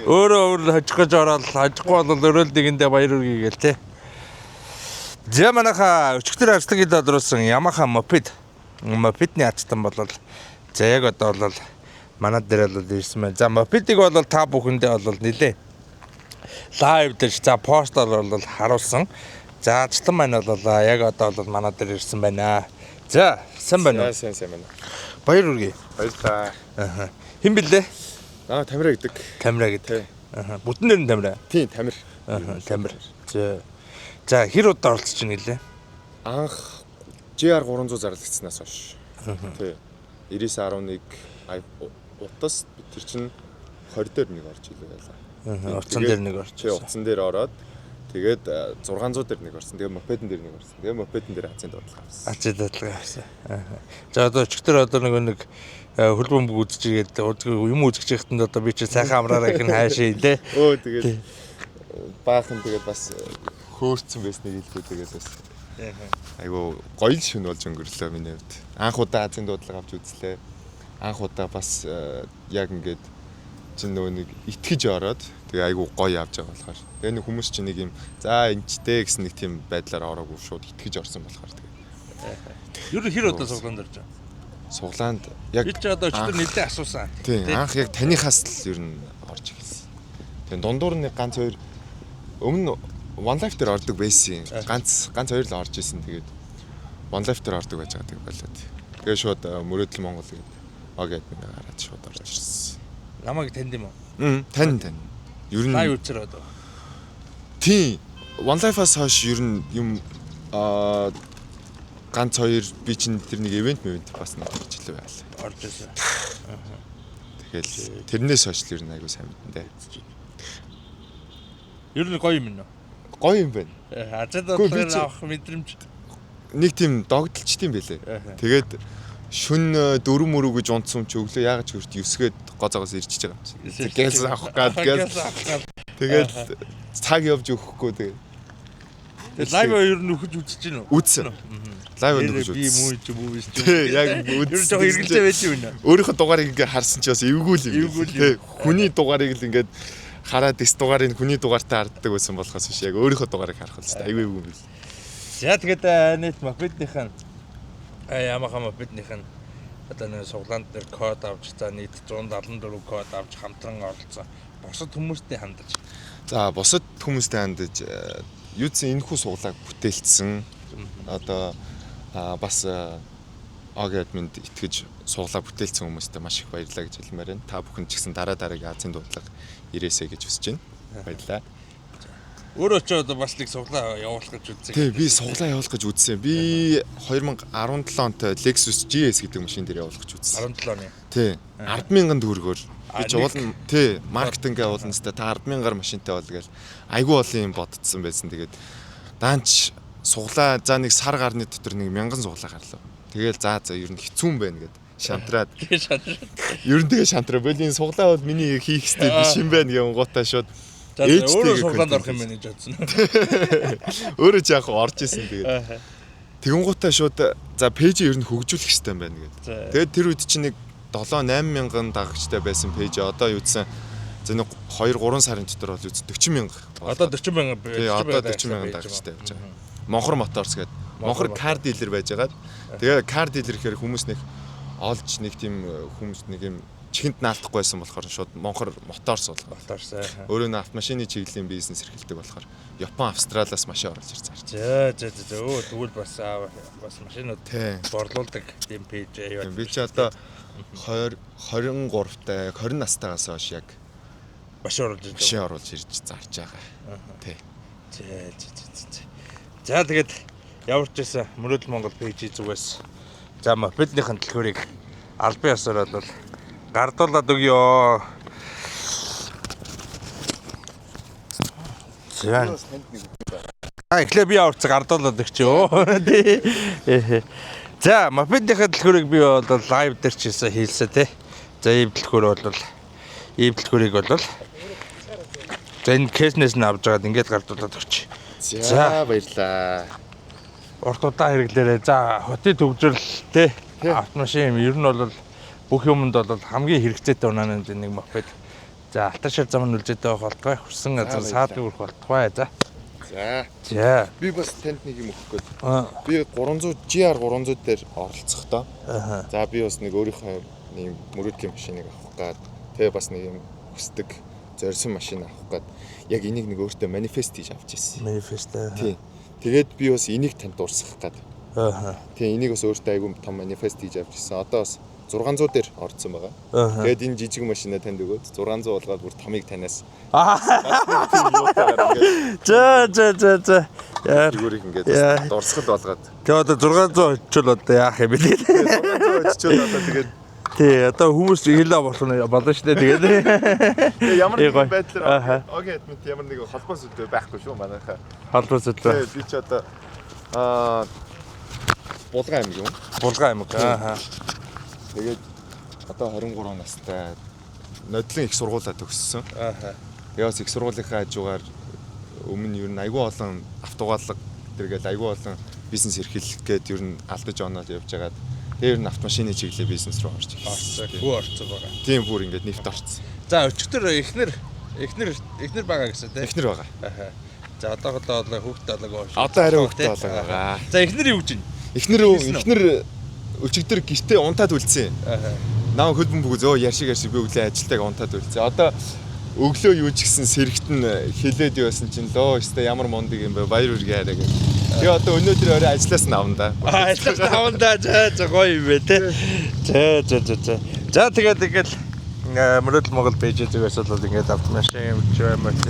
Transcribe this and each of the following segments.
Өөрөө хожих гэж ороод хожихгүй бол өрөөл нэгэндээ баяр үргээ гээл те. За манайха өчигдөр ажлагыг дадруулсан Yamaha мопедний ачтан болол за яг одоо бол манай дээр бол ирсэн байна. За мопедыг бол та бүхэндээ бол нилээ лайв дээр за постоор бол харуулсан. За ачлан маань бол яг одоо бол манай дээр ирсэн байна. За сайн байна уу? Сайн байна. Баяр үргээ. Баярлалаа. Хэн блэ? Тамира гэдэг. Тамира гэдэг. Бүтэн нэр нь Тамира. Тийм, Тамир. Тамир. За хэр удаа оролцож байна гэлээ? Анх GR 300 зарлагдсанаас хойш. Тий. 9911 утас тэр чинь 20 дээр нэг орж илээ байлаа. Утсан дээр нэг орж. Тий, утсан дээр ороод тэгээд 600 дээр нэг орсон. Тэгээд мопедэн дээр нэг орсон. Тэгээд мопедэн дээр азийн дуудлага авсан. Азийн дуудлага авсан. За одоо өчигдөр одоо нэг хөлбөмбөг үзчихээд юм үзэж байхдаа одоо би чи сайхан амраараа их нь хайшаа лээ. Тэгээд баахан тэгээд бас хөөрцөн байсныг хэлдэг тэгээд бас айгу гоё л шүн болж өнгөрлөө миний хувьд. Анх удаа азийн дуудлага авч үзлээ. Анх удаа бас яг ингээд чинь нөгөө нэг итгэж ороод тэгээ айгу гоё авч байгаа болохоор. Тэгээ нэг хүмүүс чинь нэг юм за энэчтэй гэсэн нэг тийм байдлаар ороогүй шууд итгэж орсон болохоор тэгээ. Юу хэр удаа суглаанд орж байгаа? Суглаанд яг би ч одоо өчтөр нэлээд асуусан. Тийм анх яг танихаас л ер нь орж ирсэн. Тэгээ дундуур нэг ганц хоёр өмнө One Life дээр ордог байсан. Ганц хоёр л орж исэн. Тэгээд One Life дээр ордог байж байгаа болоод. Тэгээ шууд мөрөөдөл Монгол гээд огээд ингээ гараад шууд орж ирсэн. Намайг танд юм уу? Тань. Ер нь лайв үзэр одоо. Тийм. One Life-аас хойш ер нь юм ганц хоёр би чинь тэр нэг ивент бас нэг орж илээ байлаа. Орж ирсэн. Тэгэл тэрнээс хойш л ер нь айгуу сайн мэдэн дээ. Ер нь гоё юм нэ. Гоё юм байна. Азад бодлогын авах мэдрэмж нэг тийм догдолчт юм байлээ. Тэгээд шүн 4 мөрөө гэж унтсан ч өглөө яагаад ч хүрт 9-гээд гоцоогоос ирчихэж байгаа юм чи. Гэлс авах гад. Тэгээд цаг явж өгөхгүй тэгээд лайв ер нь өгч үзэж гин үү? Үзсэн. Лайв өгч үзсэн. Би муу ч юм уу биш. Яг үзсэн. Ер нь жоо эргэлзээ байж юм нэ. Өөрийнхөө дугаарыг ингээ харсан ч бас эвгүй л юм. Тэ хүний дугаарыг л ингээ хараад эс дугаарыг хүний дугаартай харддаг байсан болохоос биш яг өөрийнхөө дугаарыг харах л хэвээр айгүй эвгүй юм бил. За тэгээд нийт мопеднийхэн Yamaha мопеднийхэн одоо нэг суглаанд дээр код авч за нийт 174 код авч хамтран оролцсон. Бусад хүмүүстэй хандаж. За бусад хүмүүстэй хандаж юуцэн энэхүү суглааг бүтээлцсэн. Одоо бас огээд минь итгэж суглаа бүтээлцсэн хүмүүстээ маш их баярлалаа гэж хэлмээр байна. Та бүхэн ч гэсэн дараагийн азийн дуудлага ирээсэй гэж хүсэж байна. Баярлалаа. Өөрөө ч одоо бас нэг суглаа явуулах гэж үзсэн. Тий, би суглаа явуулах гэж үзсэн. Би 2017 онд Lexus GS гэдэг машин дээр явуулах гэж үзсэн. 17 оны. Тий. 10,000 төгрөгөөр би ч уулна. Тий, маркетингээ уулна сте та 10,000-аар машинтай бол гээл айгүй олон юм бодцсон байсан. Тэгээд даанч суглаа за нэг сар гарны дотор нэг 1000 суглаа гарлаа. Тэгээл за ер нь хэцүү юм байна гэд шантраад. Ер нь тэгээ шантраа. Болийн суглаа бол миний хийх хэрэгтэй биш юм байна гэх гутаа шууд. Өөрөө суглаанд орох юм байна гэж бодсон. Өөрөө ч яг орж исэн тэгээд. Тэгэн гутаа шууд за пэйж ер нь хөгжүүлэх хэрэгтэй юм байна гэд. Тэгээд тэр үед чинь нэг 7-8,000 дагагчтай байсан пэйж одоо юудсан за нэг 2-3 сарын дотор бол үз 40,000. Одоо 40,000. Тий, одоо 40,000 дагагчтай явж байгаа. Монхор моторс гэдэг. Монхор кар дилер байж байгаа. Тэгээ кар дилер гэхээр хүмүүс нэг олж нэг тийм хүмүүс нэг юм чихэнд наалдахгүйсэн болохоор шууд Монхор моторс болгоо. Моторс. Өөрөө нь автомашины чиглэлийн бизнес эрхэлдэг болохоор Япон, Австралиас машин оруулж ирж байгаа. За. Тэгвэл бас машинууд борлуулдаг тийм пэйж яваад. Би ч одоо 23-тай 20 настайгаас хойш яг машин оруулж ирж зарж байгаа. Тий. За тэгээд яварч байсан Мөрөдөл Монгол пэйжийн зүгээс за мопеднийхэн төлхөөрийг албан ёсоор бол гардуулаад өгье. Эхлээ би яварцаг гардуулаад өгчөө. За мопеднийхэн төлхөөрийг би бол лайв дээр ч хийлсэ тий. За ийм төлхөөрийг бол за энэ кейснээс нь авч жагаад ингээд гардуулаад өгч. За баярлаа. Урт удаа хэрэглээрээ за хотын төвжрэлтэй автомашин ер нь бол бүх юмд бол хамгийн хэрэгцээтэй унаа нэг мопед. За алтаршил зам нь үлжээд байгаа болтгой. Хүрсэн газар саад үрэх болтгой. За. За. Би бас танд нэг юм өгөх гээд. Би 300 GR 300 дээр оролцохдоо. За би бас нэг өөрийнхөө нэг мөрөөдлийн машиныг авах гээд тэгээ бас нэг юм хүсдэг зорьсон машин авах гээд яг энийг нэг өөртөө манифест хийж авч ирсэн. Манифест. Тийм. Тэгээд би бас энийг танд дурсах гээд. Тийм энийг бас өөртөө айгүй том манифест хийж авч ирсэн. Одоо бас 600 дээр орсон байгаа. Тэгээд энэ жижиг машинаа танд өгөөд 600 болгоод бүр томыг танаас. За. Фигурыг ингээд дурсгал болгоод. Тэгээд одоо 600 очил одоо яах юм бэ? 600 очичоод одоо тэгээд тий одоо хүмүүс хэлээ болно шүү дээ тэгээд. Ямар нэгэн байдлаар окей мэд ямар нэг холбоо зүйл байхгүй шүү манайхаа. Холбоо зүйл. Тэгээд би ч одоо булган аймаг юм. Булган аймаг. Тэгээд одоо 23 настай нодлон их сургуулаа төгссөн. Яас их сургуулийнхаа хажуугаар өмнө ер нь айгүй олон автогаалга тэргээл айгүй олон бизнес эрхлэх гээд ер нь алдаж оноод явж байгаад тэр ер нь автомашины чиглэлийн бизнес руу орж ирсэн. Хүү орцсон байгаа. Тийм бүр ингээд нэвт орцсон. За өчигдөр эхнэр байгаа гэсэн тийм. Эхнэр байгаа. За одоогоо хүүхдээ болоо. Одоо арай хүүхдээ болоо байгаа. За эхнэр юу гэж байна? Эхнэр өчигдөр гэртээ унтаад үлдсэн. Наа хөлбөмбөг зөө яршиг би өглөө ажилтайг унтаад үлдсэн. Одоо өглөө юу ч гэсэн сэрэгт нь хилээд явсан чинь лөө өстой ямар мундаг юм бэ баяр үргээ хараа гэх. Тэгээ одоо өнөөдөр орой ажиллаас нь авна да. Ажиллаас авна да. За гоё юм бэ те. За тэгээд мөрөдөл Монгол пэйж зүгээс бол ингээд автомашин мөч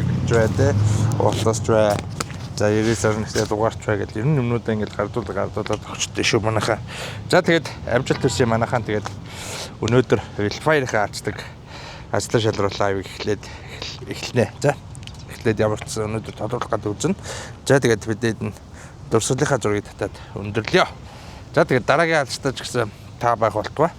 те. Уулаас трэ. За 90-аар нэгтэй дугаарч бай гэдэг ер нь юмнуудаа ингээд гардуулаад огчтой шүү манайхаа. За тэгээд амжилт хүсье манайхаа тэгээд өнөөдөр Велфайрын аачдаг ажлаа шалруулаа эхлэнэ. За эхлээд ямар ч өнөөдөр тодорхойлох гэдэг үзнэ. За тэгээд бидэд дурсгалынхаа зургийг татаад өндөрлөё. За тэгээд дараагийн аачтаа ч гэсэн та байх болтугай.